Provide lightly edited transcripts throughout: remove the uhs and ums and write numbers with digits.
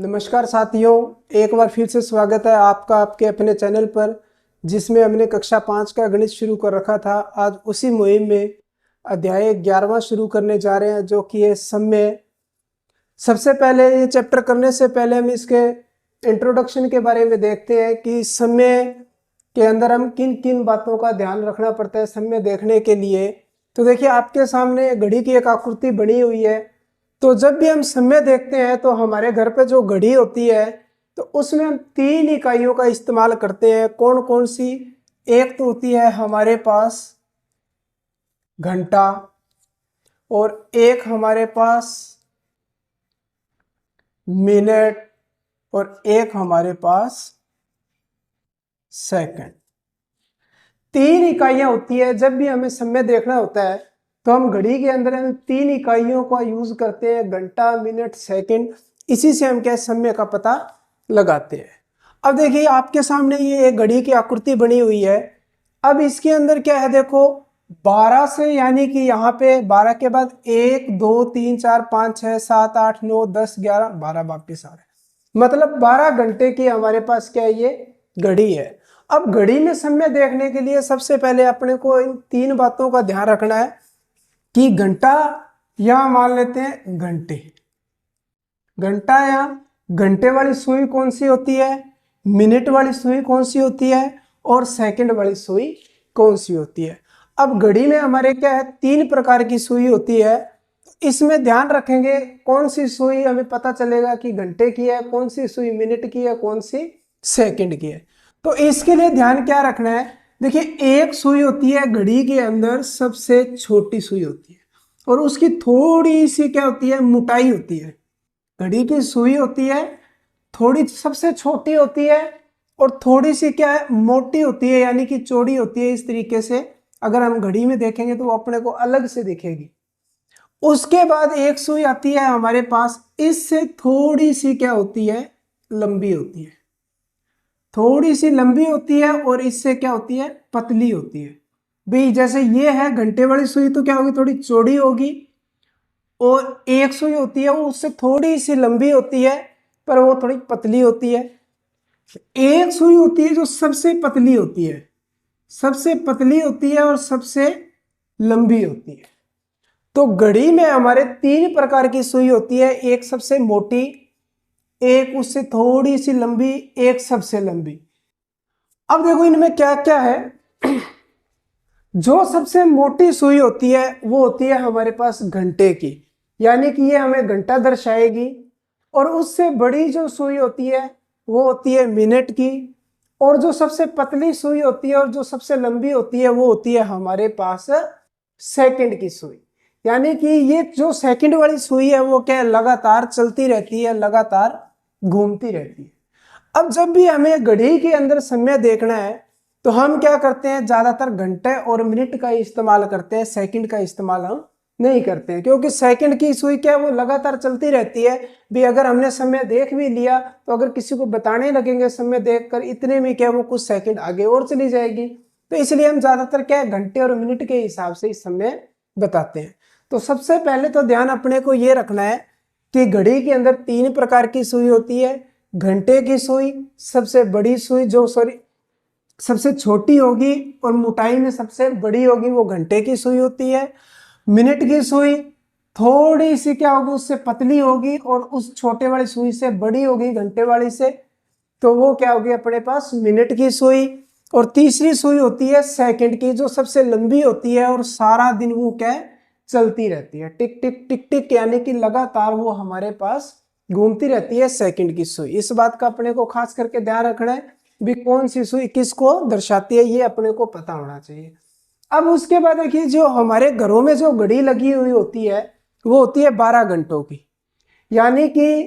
नमस्कार साथियों, एक बार फिर से स्वागत है आपका आपके अपने चैनल पर, जिसमें हमने कक्षा 5 का गणित शुरू कर रखा था। आज उसी मुहिम में अध्याय 11वां शुरू करने जा रहे हैं, जो कि है समय। सबसे पहले ये चैप्टर करने से पहले हम इसके इंट्रोडक्शन के बारे में देखते हैं कि समय के अंदर हम किन किन बातों का ध्यान रखना पड़ता है समय देखने के लिए। तो देखिए, आपके सामने घड़ी की एक आकृति बनी हुई है। तो जब भी हम समय देखते हैं तो हमारे घर पे जो घड़ी होती है तो उसमें हम 3 इकाइयों का इस्तेमाल करते हैं। कौन कौन सी? एक तो होती है हमारे पास घंटा, और एक हमारे पास मिनट, और एक हमारे पास सेकंड। 3 इकाइयां होती है। जब भी हमें समय देखना होता है तो हम घड़ी के अंदर हम 3 इकाइयों का यूज करते हैं, घंटा, मिनट, सेकंड। इसी से हम क्या समय का पता लगाते हैं। अब देखिए, आपके सामने ये एक घड़ी की आकृति बनी हुई है। अब इसके अंदर क्या है, देखो 12 से, यानी कि यहाँ पे 12 के बाद 1 2 3 4 5 6 7 8 9 10 11 12 वापिस आ रहे हैं। मतलब 12 घंटे की हमारे पास क्या है, ये घड़ी है। अब घड़ी में समय देखने के लिए सबसे पहले अपने को इन 3 बातों का ध्यान रखना है कि घंटा, या मान लेते हैं घंटे, घंटा या घंटे वाली सुई कौन सी होती है, मिनट वाली सुई कौन सी होती है, और सेकंड वाली सुई कौन सी होती है। अब घड़ी में हमारे क्या है, 3 प्रकार की सुई होती है। इसमें ध्यान रखेंगे कौन सी सुई हमें पता चलेगा कि घंटे की है, कौन सी सुई मिनट की है, कौन सी सेकंड की है। तो इसके लिए ध्यान क्या रखना है, देखिए एक सुई होती है घड़ी के अंदर सबसे छोटी सुई होती है, और उसकी थोड़ी सी क्या होती है, मोटाई होती है। घड़ी की सुई होती है, थोड़ी सबसे छोटी होती है, और थोड़ी सी क्या है, मोटी होती है, यानी कि चौड़ी होती है। इस तरीके से अगर हम घड़ी में देखेंगे तो वो अपने को अलग से दिखेगी। उसके बाद एक सुई आती है हमारे पास, इससे थोड़ी सी क्या होती है, लंबी होती है, थोड़ी सी लंबी होती है, और इससे क्या होती है, पतली होती है। भाई जैसे ये है घंटे वाली सुई, तो क्या होगी, थोड़ी चौड़ी होगी। और एक सुई होती है वो उससे थोड़ी सी लंबी होती है, पर वो थोड़ी पतली होती है। एक सुई होती है जो सबसे पतली होती है, सबसे पतली होती है और सबसे लंबी होती है। तो घड़ी में हमारे 3 प्रकार की सुई होती है, एक सबसे मोटी, एक उससे थोड़ी सी लंबी, एक सबसे लंबी। अब देखो इनमें क्या क्या है। जो सबसे मोटी सुई होती है वो होती है हमारे पास घंटे की, यानी कि ये हमें घंटा दर्शाएगी। और उससे बड़ी जो सुई होती है वो होती है मिनट की। और जो सबसे पतली सुई होती है और जो सबसे लंबी होती है वो होती है हमारे पास सेकंड की सुई। यानी कि ये जो सेकंड वाली सुई है वो क्या है, लगातार चलती रहती है, लगातार घूमती रहती है। अब जब भी हमें घड़ी के अंदर समय देखना है तो हम क्या करते हैं, ज्यादातर घंटे और मिनट का इस्तेमाल करते हैं, सेकंड का इस्तेमाल हम नहीं करते हैं। क्योंकि सेकंड की सुई क्या है, वो लगातार चलती रहती है। भी अगर हमने समय देख भी लिया तो अगर किसी को बताने लगेंगे समय देखकर, इतने में क्या वो कुछ सेकंड आगे और चली जाएगी। तो इसलिए हम ज्यादातर क्या है, घंटे और मिनट के हिसाब से इस समय बताते हैं। तो सबसे पहले तो ध्यान अपने को ये रखना है कि घड़ी के अंदर 3 प्रकार की सुई होती है। घंटे की सुई सबसे बड़ी सुई, जो सबसे छोटी होगी और मोटाई में सबसे बड़ी होगी, वो घंटे की सुई होती है। मिनट की सुई थोड़ी सी क्या होगी, उससे पतली होगी, और उस छोटे वाली सुई से बड़ी होगी घंटे वाली से, तो वो क्या होगी अपने पास, मिनट की सुई। और तीसरी सुई होती है सेकंड की, जो सबसे लंबी होती है और सारा दिन वो क्या है, चलती रहती है, टिक टिक टिक टिक, यानी कि लगातार वो हमारे पास घूमती रहती है, सेकंड की सुई। इस बात का अपने को खास करके ध्यान रखना है भी कौन सी सुई किसको दर्शाती है, ये अपने को पता होना चाहिए। अब उसके बाद देखिए, जो हमारे घरों में जो घड़ी लगी हुई होती है वो होती है 12 घंटों की। यानी कि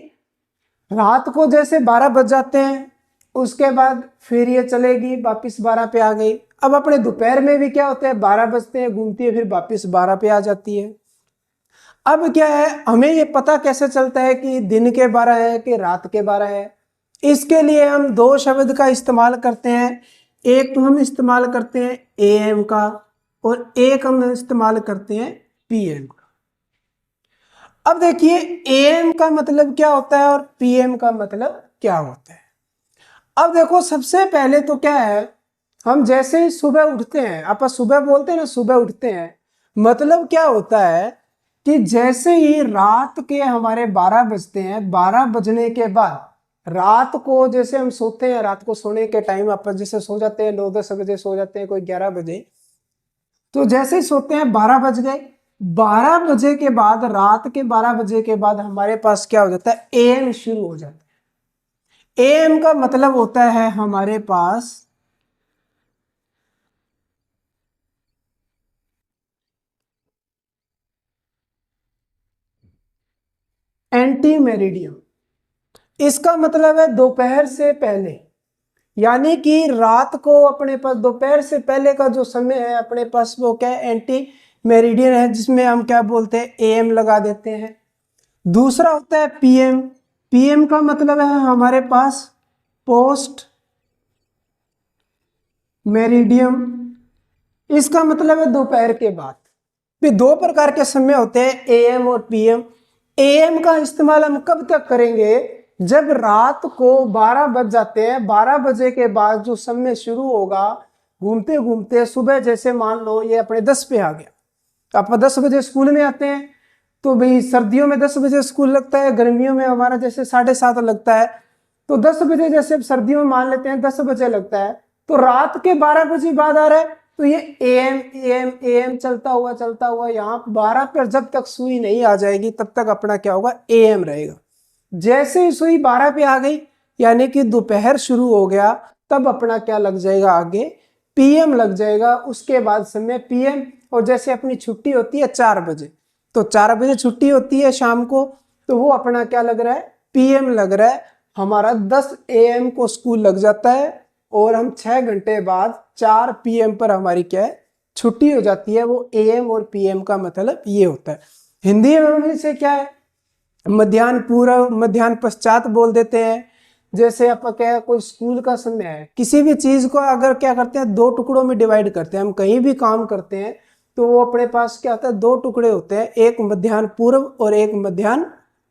रात को जैसे 12 बज जाते हैं, उसके बाद फिर ये चलेगी, वापिस 12 पे आ गई। अब अपने दोपहर में भी क्या होता है, 12 बजते हैं, घूमती है, फिर वापिस 12 पे आ जाती है। अब क्या है, हमें ये पता कैसे चलता है कि दिन के 12 है कि रात के 12 है। इसके लिए हम 2 शब्द का इस्तेमाल करते हैं। एक तो हम इस्तेमाल करते हैं एएम का, और एक हम इस्तेमाल करते हैं पीएम का। अब देखिए एएम का मतलब क्या होता है और पीएम का मतलब क्या होता है। अब देखो सबसे पहले तो क्या है, हम जैसे ही सुबह उठते हैं, आप सुबह बोलते हैं ना, सुबह उठते हैं, मतलब क्या होता है कि जैसे ही रात के हमारे 12 बजते हैं, 12 बजने के बाद रात को जैसे हम सोते हैं, रात को सोने के टाइम आप जैसे सो जाते हैं 9-10 बजे सो जाते हैं, कोई 11 बजे, तो जैसे ही सोते हैं 12 बज गए, 12 बजे के बाद, रात के 12 बजे के बाद हमारे पास क्या हो जाता है, एएम शुरू हो जाता है। एएम का मतलब होता है हमारे पास एंटी मेरिडियम। इसका मतलब है दोपहर से पहले, यानी कि रात को अपने पास दोपहर से पहले का जो समय है अपने पास वो क्या है, एंटी मेरिडियन है, जिसमें हम क्या बोलते हैं, एएम लगा देते हैं। दूसरा होता है पीएम। पीएम का मतलब है हमारे पास पोस्ट मेरिडियम। इसका मतलब है दोपहर के बाद। फिर दो प्रकार के समय होते हैं, एएम और पीएम। एएम का इस्तेमाल हम कब तक करेंगे, जब रात को 12 बज जाते हैं, 12 बजे के बाद जो समय शुरू होगा, घूमते घूमते सुबह जैसे मान लो ये अपने 10 पे आ गया, तो आप 10 बजे स्कूल में आते हैं, तो भाई सर्दियों में 10 बजे स्कूल लगता है, गर्मियों में हमारा जैसे 7:30 लगता है, तो 10 बजे जैसे सर्दियों में मान लेते हैं 10 बजे लगता है, तो रात के 12 बजे बाद आ रहा है, तो ये एएम एएम एएम चलता हुआ यहाँ 12 पर जब तक सुई नहीं आ जाएगी तब तक अपना क्या होगा, एएम रहेगा। जैसे ही सुई 12 पे आ गई, यानी कि दोपहर शुरू हो गया, तब अपना क्या लग जाएगा, आगे पीएम लग जाएगा। उसके बाद समय पीएम, और जैसे अपनी छुट्टी होती है 4 बजे, तो 4 बजे छुट्टी होती है शाम को, तो वो अपना क्या लग रहा है, पीएम लग रहा है। हमारा 10 एएम को स्कूल लग जाता है और हम 6 घंटे बाद 4 पीएम पर हमारी क्या है, छुट्टी हो जाती है। वो एएम और पीएम का मतलब ये होता है। हिंदी में से क्या है, मध्याह्न पूर्व, मध्याह्न पश्चात बोल देते हैं। जैसे आप क्या, कोई स्कूल का समय है, किसी भी चीज को अगर क्या करते हैं, दो टुकड़ों में डिवाइड करते हैं, हम कहीं भी काम करते हैं तो वो अपने पास क्या होता है, दो टुकड़े होते हैं, एक मध्याह्न पूर्व और एक मध्याह्न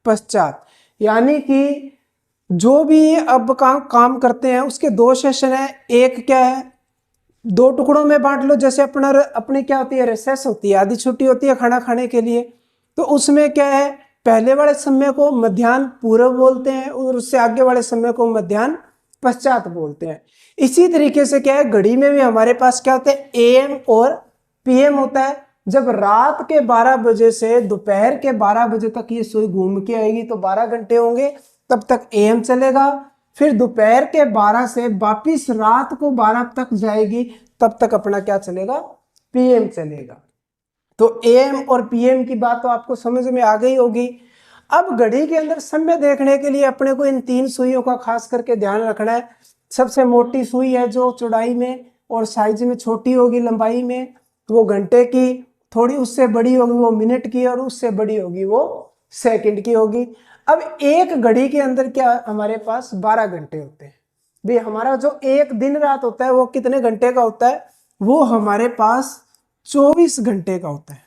पश्चात। यानी कि जो भी अब काम करते हैं उसके दो सेशन है। एक क्या है, दो टुकड़ों में बांट लो, जैसे अपनी क्या होती है, रिसेस होती है, आधी छुट्टी होती है खाना खाने के लिए, तो उसमें क्या है, पहले वाले समय को मध्याह्न पूर्व बोलते हैं और उससे आगे वाले समय को मध्याह्न पश्चात बोलते हैं। इसी तरीके से क्या है, घड़ी में भी हमारे पास क्या होता है, एएम और पीएम होता है। जब रात के 12 बजे से दोपहर के 12 बजे तक ये सुई घूम के आएगी तो 12 घंटे होंगे, तब तक एएम चलेगा। फिर दोपहर के 12 से वापिस रात को 12 तक जाएगी, तब तक अपना क्या चलेगा, पीएम चलेगा। तो एएम और पीएम की बात तो आपको समझ में आ गई होगी। अब घड़ी के अंदर समय देखने के लिए अपने को इन 3 सुइयों का खास करके ध्यान रखना है। सबसे मोटी सुई है जो चौड़ाई में और साइज में छोटी होगी, लंबाई में वो घंटे की, थोड़ी उससे बड़ी होगी वो मिनट की, और उससे बड़ी होगी वो सेकंड की होगी। अब एक घड़ी के अंदर क्या हमारे पास 12 घंटे होते हैं। भाई हमारा जो एक दिन रात होता है वो कितने घंटे का होता है, वो हमारे पास 24 घंटे का होता है।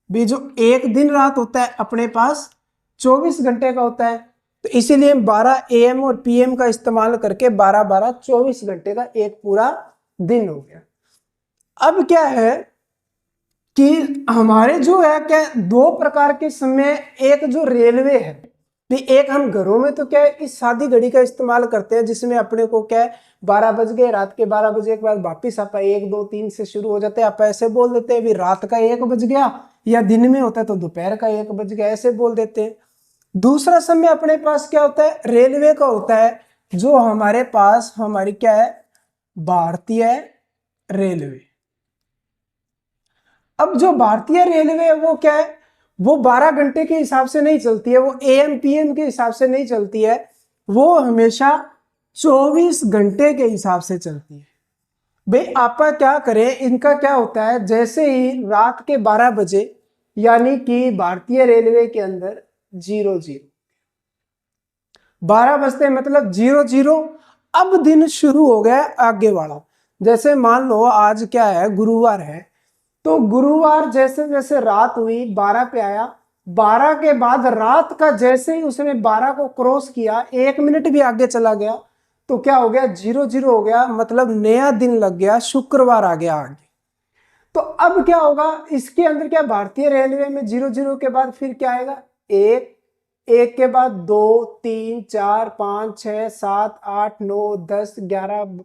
भी जो एक दिन रात होता है अपने पास 24 घंटे का होता है, तो इसीलिए 12 एएम और पीएम का इस्तेमाल करके 12-12 24 घंटे का एक पूरा दिन हो गया। अब क्या है कि हमारे जो है क्या, दो प्रकार के समय, एक जो रेलवे है, भी एक हम घरों में तो क्या है इस सादी घड़ी का इस्तेमाल करते हैं, जिसमें अपने को क्या है 12 बज गए, रात के 12 बजे के बाद वापिस आप 1 2 3 से शुरू हो जाते हैं, आप ऐसे बोल देते हैं भी रात का 1 बज गया, या दिन में होता है तो दोपहर का 1 बज गया, ऐसे बोल देते हैं। दूसरा समय अपने पास क्या होता है, रेलवे का होता है, जो हमारे पास हमारी क्या है, भारतीय रेलवे। अब जो भारतीय रेलवे है वो क्या है, वो 12 घंटे के हिसाब से नहीं चलती है, वो एएम पीएम के हिसाब से नहीं चलती है, वो हमेशा 24 घंटे के हिसाब से चलती है। भाई आपा क्या करें, इनका क्या होता है, जैसे ही रात के 12 बजे, यानी कि भारतीय रेलवे के अंदर 00 12 बजते मतलब 00, अब दिन शुरू हो गया आगे वाला। जैसे मान लो आज क्या है, गुरुवार है, तो गुरुवार जैसे जैसे रात हुई 12 पे आया, 12 के बाद रात का जैसे ही उसने 12 को क्रॉस किया, 1 मिनट भी आगे चला गया तो क्या हो गया, 0 0 हो गया, मतलब नया दिन लग गया, शुक्रवार आ गया आगे। तो अब क्या होगा इसके अंदर, क्या भारतीय रेलवे में 0 0 के बाद फिर क्या आएगा, 1, 1 के बाद 2, 3, 4, 5, 6, 7, 8, 9, 10, 11,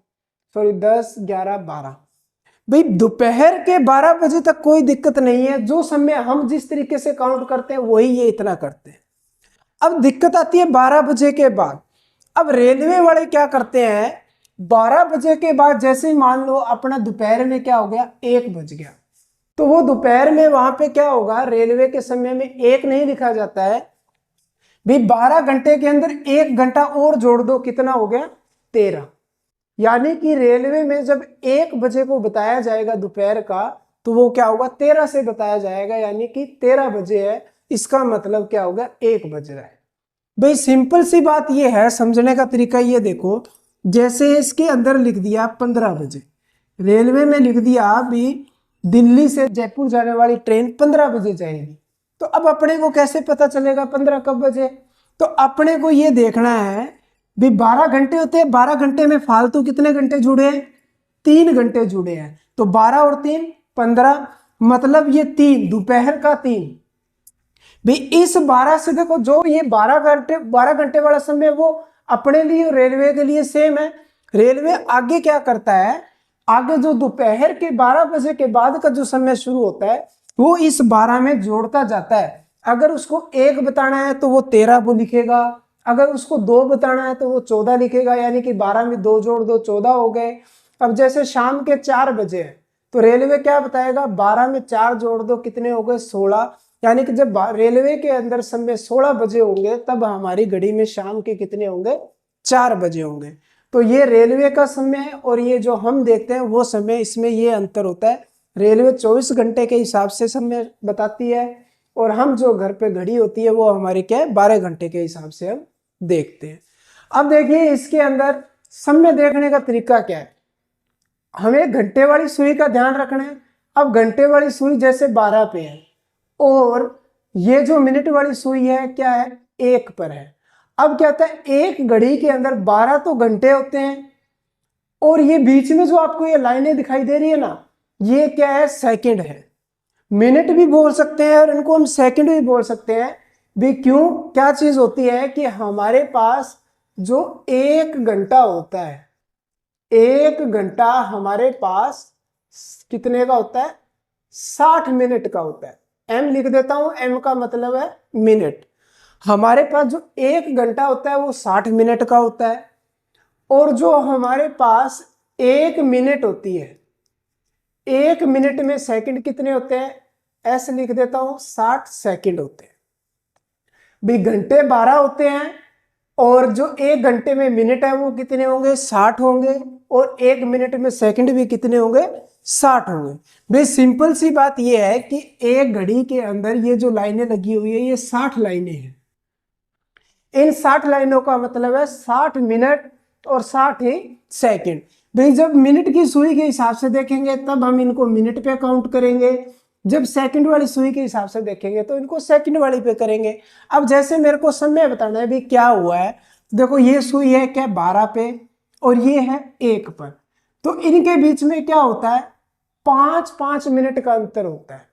सॉरी 10, 11, 12। भाई दोपहर के 12 बजे तक कोई दिक्कत नहीं है, जो समय हम जिस तरीके से काउंट करते हैं वही ये इतना करते हैं। अब दिक्कत आती है 12 बजे के बाद। अब रेलवे वाले क्या करते हैं, 12 बजे के बाद जैसे ही मान लो अपना दोपहर में क्या हो गया, 1 बज गया, तो वो दोपहर में वहां पे क्या होगा, रेलवे के समय में 1 नहीं लिखा जाता है भाई, 12 घंटे के अंदर 1 घंटा और जोड़ दो, कितना हो गया, 13। यानी कि रेलवे में जब 1 बजे को बताया जाएगा दोपहर का, तो वो क्या होगा, 13 से बताया जाएगा, यानी कि 13 बजे है, इसका मतलब क्या होगा, 1 बज रहा है। भाई सिंपल सी बात ये है, समझने का तरीका ये देखो, जैसे इसके अंदर लिख दिया 15 बजे, रेलवे में लिख दिया भी दिल्ली से जयपुर जाने वाली ट्रेन 15 बजे जाएगी, तो अब अपने को कैसे पता चलेगा 15 कब बजे, तो अपने को ये देखना है भी 12 घंटे होते हैं, 12 घंटे में फालतू कितने घंटे जुड़े हैं, 3 घंटे जुड़े हैं, तो 12 और 3 15, मतलब ये 3 दोपहर का 3। भाई इस 12 से देखो, जो ये 12 घंटे वाला समय वो अपने लिए और रेलवे के लिए सेम है। रेलवे आगे क्या करता है, आगे जो दोपहर के 12 बजे के बाद का जो समय शुरू होता है वो इस 12 में जोड़ता जाता है। अगर उसको 1 बताना है तो वो 13 वो लिखेगा, अगर उसको 2 बताना है तो वो 14 लिखेगा, यानी कि 12 में 2 जोड़ दो 14 हो गए। अब जैसे शाम के 4 बजे है तो रेलवे क्या बताएगा, 12 में 4 जोड़ दो, कितने हो गए, 16। यानी कि जब रेलवे के अंदर समय 16 बजे होंगे तब हमारी घड़ी में शाम के कितने होंगे, 4 बजे होंगे। तो ये रेलवे का समय है और ये जो हम देखते हैं वो समय, इसमें ये अंतर होता है। रेलवे 24 घंटे के हिसाब से समय बताती है और हम जो घर पे घड़ी होती है वो हमारे क्या है, 12 घंटे के हिसाब से हम देखते हैं। अब देखिए इसके अंदर समय देखने का तरीका क्या है, हमें घंटे वाली सुई का ध्यान रखना है। अब घंटे वाली सुई जैसे 12 पे है और ये जो मिनट वाली सुई है क्या है, 1 पर है। अब क्या होता है, एक घड़ी के अंदर 12 तो घंटे होते हैं और ये बीच में जो आपको ये लाइनें दिखाई दे रही है ना, ये क्या है, सेकंड है। मिनट भी बोल सकते हैं और इनको हम सेकंड भी बोल सकते हैं भी। क्यों, क्या चीज होती है कि हमारे पास जो 1 घंटा होता है, 1 घंटा हमारे पास कितने का होता है, 60 मिनट का होता है। एम लिख देता हूं, एम का मतलब है मिनट। हमारे पास जो 1 घंटा होता है वो 60 मिनट का होता है और जो हमारे पास 1 मिनट होती है, 1 मिनट में सेकंड कितने होते हैं, एस लिख देता हूं, 60 सेकंड होते हैं। भी घंटे 12 होते हैं और जो 1 घंटे में मिनट है वो कितने होंगे, 60 होंगे और 1 मिनट में सेकंड भी कितने होंगे, 60 होंगे। भाई सिंपल सी बात यह है कि एक घड़ी के अंदर ये जो लाइनें लगी हुई है ये 60 लाइनें हैं। इन 60 लाइनों का मतलब है 60 मिनट और 60 ही सेकंड। भाई जब मिनट की सुई के हिसाब से देखेंगे तब हम इनको मिनट पे काउंट करेंगे, जब सेकंड वाली सुई के हिसाब से देखेंगे तो इनको सेकंड वाली पे करेंगे। अब जैसे मेरे को समय बताना है भी क्या हुआ है, देखो ये सुई है क्या 12 पे और ये है 1 पर, तो इनके बीच में क्या होता है, 5-5 मिनट का अंतर होता है।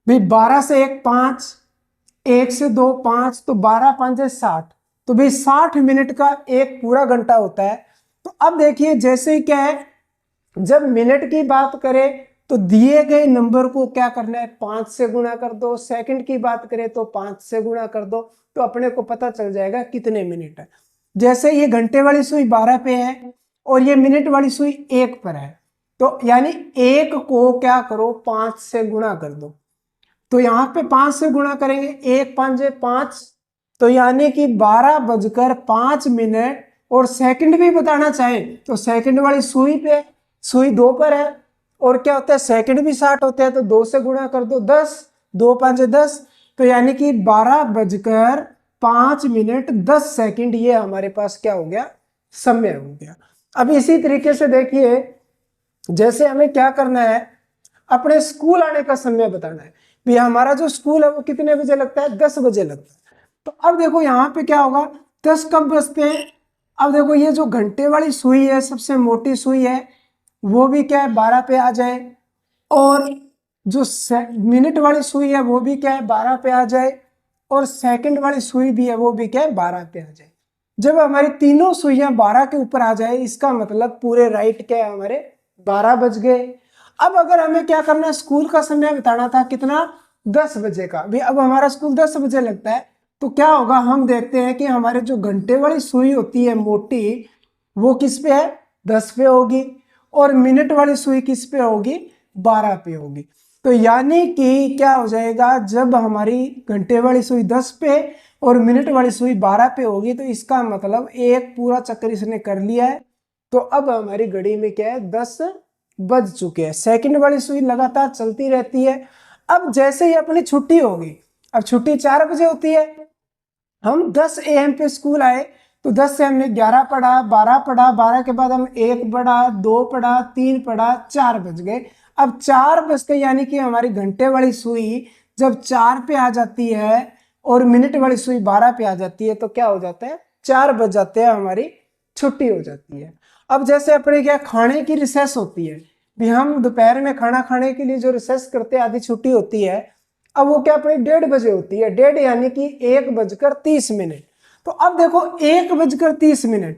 भाई 12 से 1 5, 1 से 2 5, तो 12 5 है 60, तो भाई 60 मिनट का एक पूरा घंटा होता है। तो अब देखिए जैसे क्या है, जब मिनट की बात करें तो दिए गए नंबर को क्या करना है, 5 से गुणा कर दो। सेकंड की बात करें तो 5 से गुणा कर दो, तो अपने को पता चल जाएगा कितने मिनट है। जैसे ये घंटे वाली सुई 12 पे है और ये मिनट वाली सुई 1 पर है, तो यानी 1 को क्या करो, 5 से गुणा कर दो। तो यहां पे 5 से गुणा करेंगे, 1 5 है 5, तो यानी कि 12:05 और सेकंड भी बताना चाहें तो सेकंड वाली सुई पे, सुई 2 पर है और क्या होता है, सेकंड भी 60 होते हैं, तो 2 से गुणा कर दो 10, 2 5 10, तो यानी कि 12:05 10 सेकंड ये हमारे पास क्या हो गया, समय हो गया। अब इसी तरीके से देखिए, जैसे हमें क्या करना है, अपने स्कूल आने का समय बताना है भी हमारा जो स्कूल है वो कितने बजे लगता है, 10 बजे लगता है। तो अब देखो यहाँ पे क्या होगा, 10 कब बजते हैं। अब देखो ये जो घंटे वाली सुई है, सबसे मोटी सुई है, वो भी क्या है 12 पे आ जाए, और जो मिनट वाली सुई है वो भी क्या है 12 पे आ जाए, और सेकंड वाली सुई भी है वो भी क्या है 12 पे आ जाए। जब हमारी तीनों सुइयां 12 के ऊपर आ जाए, इसका मतलब पूरे राइट क्या है हमारे 12 बज गए। अब अगर हमें क्या करना है, स्कूल का समय बताना था कितना, 10 बजे का भी। अब हमारा स्कूल 10 बजे लगता है, तो क्या होगा, हम देखते हैं कि हमारे जो घंटे वाली सुई होती है मोटी, वो किस पे है, 10 पे होगी, और मिनट वाली सुई किस पे होगी, 12 पे होगी। तो यानी कि क्या हो जाएगा, जब हमारी घंटे वाली सुई 10 पे और मिनट वाली सुई 12 पे होगी, तो इसका मतलब एक पूरा चक्कर इसने कर लिया है। तो अब हमारी घड़ी में क्या है, 10 बज चुके हैं। सेकंड वाली सुई लगातार चलती रहती है। अब जैसे ही अपनी छुट्टी होगी, अब छुट्टी 4 बजे होती है, हम 10 AM पे स्कूल आए, तो 10 से हमने 11 पढ़ा, 12 पढ़ा, 12 के बाद हम 1 पढ़ा, 2 पढ़ा, 3 पढ़ा, 4 बज गए। अब 4 बज गए, यानी कि हमारी घंटे वाली सुई जब 4 पे आ जाती है और मिनट वाली सुई 12 पे आ जाती है, तो क्या हो जाता है, 4 बज जाते हैं, हमारी छुट्टी हो जाती है। अब जैसे अपने क्या खाने की रिसेस होती है, भी हम दोपहर में खाना खाने के लिए जो रिसेस करते हैं, आधी छुट्टी होती है, अब वो क्या अपनी 1:30 बजे होती है, 1:30 यानी कि 1:30 तो अब देखो 1:30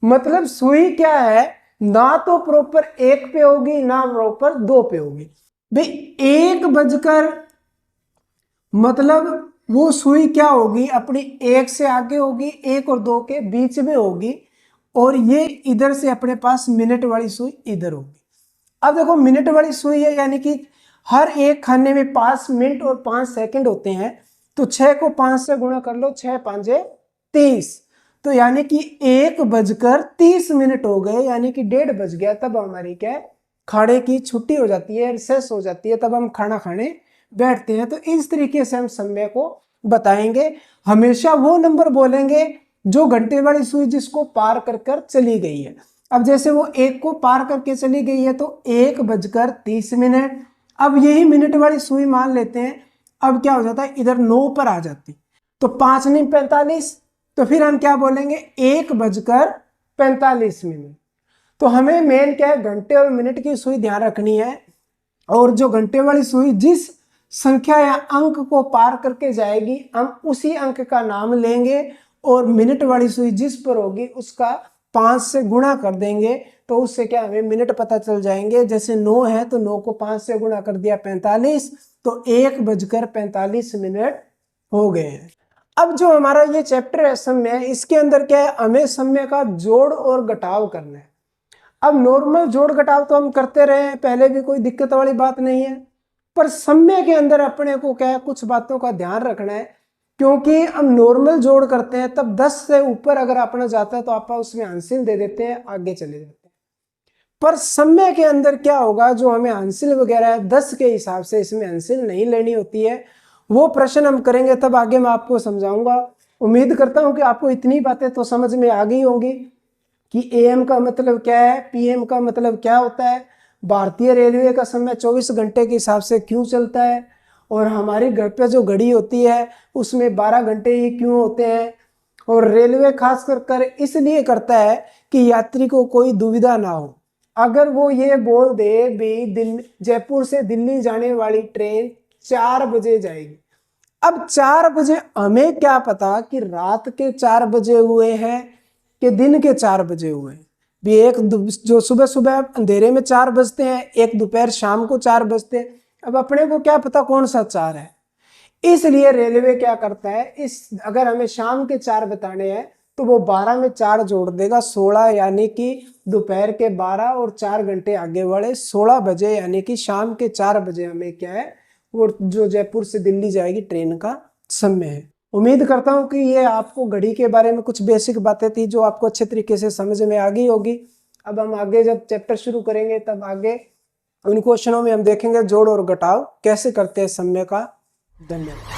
मतलब सुई क्या है, ना तो प्रॉपर 1 पे होगी, ना प्रॉपर 2 पे होगी भाई। 1 बजकर मतलब वो सुई क्या होगी, अपनी 1 से आगे होगी, 1 और 2 के बीच में होगी, और ये इधर से अपने पास मिनट वाली सुई इधर होगी। अब देखो मिनट वाली सुई है, यानी कि हर एक खाने में 5 मिनट और 5 सेकंड होते हैं, तो 6 को 5 से गुणा कर लो, 6 5 30, तो यानी कि 1:30 हो गए, यानी कि 1:30 बज गया। तब हमारी क्या है, खाने की छुट्टी हो जाती है, रिसेस हो जाती है, तब हम खाना खाने बैठते हैं। तो इस तरीके से हम समय को बताएंगे। हमेशा वो नंबर बोलेंगे जो घंटे वाली सुई जिसको पार कर कर चली गई है। अब जैसे वो 1 को पार करके चली गई है, तो 1:30। अब यही मिनट वाली सुई मान लेते हैं, अब क्या हो जाता है, इधर 9 पर आ जाती, तो 5 9 45, तो फिर हम क्या बोलेंगे, 1:45। तो हमें मेन क्या है, घंटे और मिनट की सुई ध्यान रखनी है, और जो घंटे वाली सुई जिस संख्या या अंक को पार करके जाएगी, हम उसी अंक का नाम लेंगे, और मिनट वाली सुई जिस पर होगी उसका 5 से गुणा कर देंगे, तो उससे क्या हमें मिनट पता चल जाएंगे। जैसे 9 है, तो 9 को 5 से गुणा कर दिया 45, तो 1:45 हो गए हैं। अब जो हमारा ये चैप्टर है समय, इसके अंदर क्या है, हमें समय का जोड़ और घटाव करना है। अब नॉर्मल जोड़ घटाव तो हम करते रहे हैं पहले भी, कोई दिक्कत वाली बात नहीं है, पर समय के अंदर अपने को क्या है, कुछ बातों का ध्यान रखना है, क्योंकि हम नॉर्मल जोड़ करते हैं तब 10 से ऊपर अगर अपना जाता है तो आप उसमें हासिल दे देते हैं, आगे चले जाते हैं। पर समय के अंदर क्या होगा, जो हमें हासिल वगैरह है 10 के हिसाब से इसमें हासिल नहीं लेनी होती है, वो प्रश्न हम करेंगे तब आगे मैं आपको समझाऊंगा। उम्मीद करता हूं कि आपको इतनी बातें तो समझ में आ गई होंगी कि AM का मतलब क्या है, PM का मतलब क्या होता है, भारतीय रेलवे का समय 24 घंटे के हिसाब से क्यों चलता है, और हमारी घर पे जो घड़ी होती है उसमें 12 घंटे ही क्यों होते हैं। और रेलवे खास कर इसलिए करता है कि यात्री को कोई दुविधा ना हो। अगर वो ये बोल दे भी जयपुर से दिल्ली जाने वाली ट्रेन 4 बजे जाएगी, अब 4 बजे हमें क्या पता कि रात के 4 बजे हुए हैं कि दिन के 4 बजे हुए हैं। भी एक जो सुबह सुबह अंधेरे में 4 बजते हैं, एक दोपहर शाम को 4 बजते हैं। अब अपने को क्या पता कौन सा 4 है, इसलिए रेलवे क्या करता है, इस अगर हमें शाम के 4 बताने हैं तो वो 12 में 4 जोड़ देगा, 16, यानी कि दोपहर के 12 और 4 घंटे आगे वाले 16 बजे, यानी कि शाम के 4 बजे हमें क्या है, वो जो जयपुर से दिल्ली जाएगी ट्रेन का समय है। उम्मीद करता हूं कि ये आपको घड़ी के बारे में कुछ बेसिक बातें थी जो आपको अच्छे तरीके से समझ में आ गई होगी। अब हम आगे जब चैप्टर शुरू करेंगे तब आगे उन क्वेश्चनों में हम देखेंगे जोड़ और घटाव कैसे करते हैं समय का। धन्यवाद।